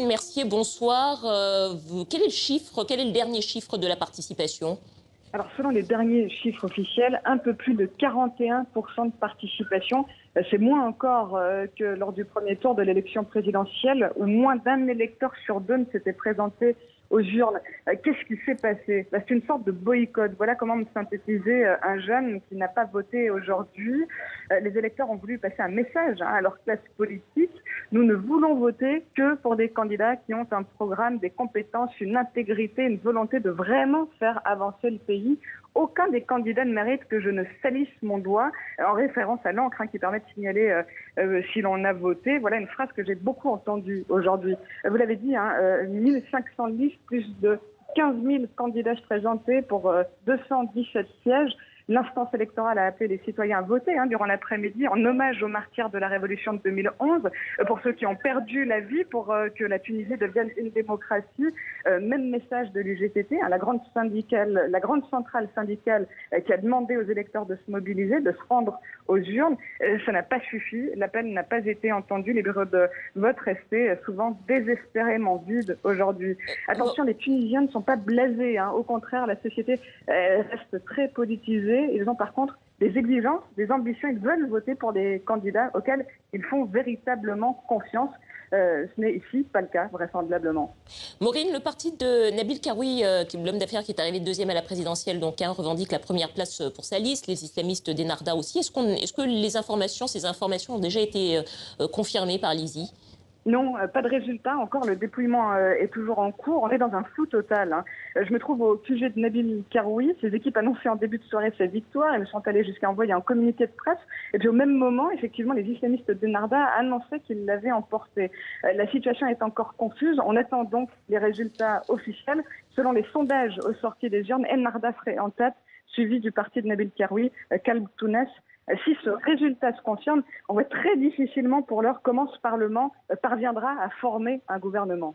Mercier, bonsoir. Quel est le chiffre, quel est le dernier chiffre de la participation? Alors, selon les derniers chiffres officiels, un peu plus de 41% de participation. C'est moins encore que lors du premier tour de l'élection présidentielle, où moins d'un électeur sur deux ne s'était présenté aux urnes. Qu'est-ce qui s'est passé? C'est une sorte de boycott. Voilà comment me synthétiser un jeune qui n'a pas voté aujourd'hui. Les électeurs ont voulu passer un message à leur classe politique. Nous ne voulons voter que pour des candidats qui ont un programme, des compétences, une intégrité, une volonté de vraiment faire avancer le pays. Aucun des candidats ne mérite que je ne salisse mon doigt, en référence à l'encre qui permet de signaler si l'on a voté. Voilà une phrase que j'ai beaucoup entendue aujourd'hui. Vous l'avez dit, 1500 listes, plus de 15 000 candidats présentés pour 217 sièges. L'instance électorale a appelé les citoyens à voter durant l'après-midi en hommage aux martyrs de la Révolution de 2011, pour ceux qui ont perdu la vie, pour que la Tunisie devienne une démocratie. Même message de l'UGTT, la grande centrale syndicale qui a demandé aux électeurs de se mobiliser, de se rendre aux urnes. Ça n'a pas suffi, l'appel n'a pas été entendu. Les bureaux de vote restaient souvent désespérément vides aujourd'hui. Attention, les Tunisiens ne sont pas blasés, au contraire, la société reste très politisée. Ils ont par contre des exigences, des ambitions. Ils veulent voter pour des candidats auxquels ils font véritablement confiance. Ce n'est ici pas le cas, vraisemblablement. Maureen, le parti de Nabil Karoui, l'homme d'affaires qui est arrivé deuxième à la présidentielle, donc revendique la première place pour sa liste. Les islamistes d'Ennahda aussi. Est-ce que ces informations ont déjà été confirmées par l'ISI? Non, pas de résultat. Encore, le dépouillement est toujours en cours. On est dans un flou total. Je me trouve au QG de Nabil Karoui. Ses équipes annonçaient en début de soirée sa victoire. Elles sont allées jusqu'à envoyer un communiqué de presse. Et puis au même moment, effectivement, les islamistes d'Ennahda annonçaient qu'ils l'avaient emporté. La situation est encore confuse. On attend donc les résultats officiels. Selon les sondages aux sorties des urnes, Ennahda serait en tête, suivi du parti de Nabil Karoui, Kalb Tounes. Si ce résultat se confirme, on voit très difficilement pour l'heure comment ce Parlement parviendra à former un gouvernement.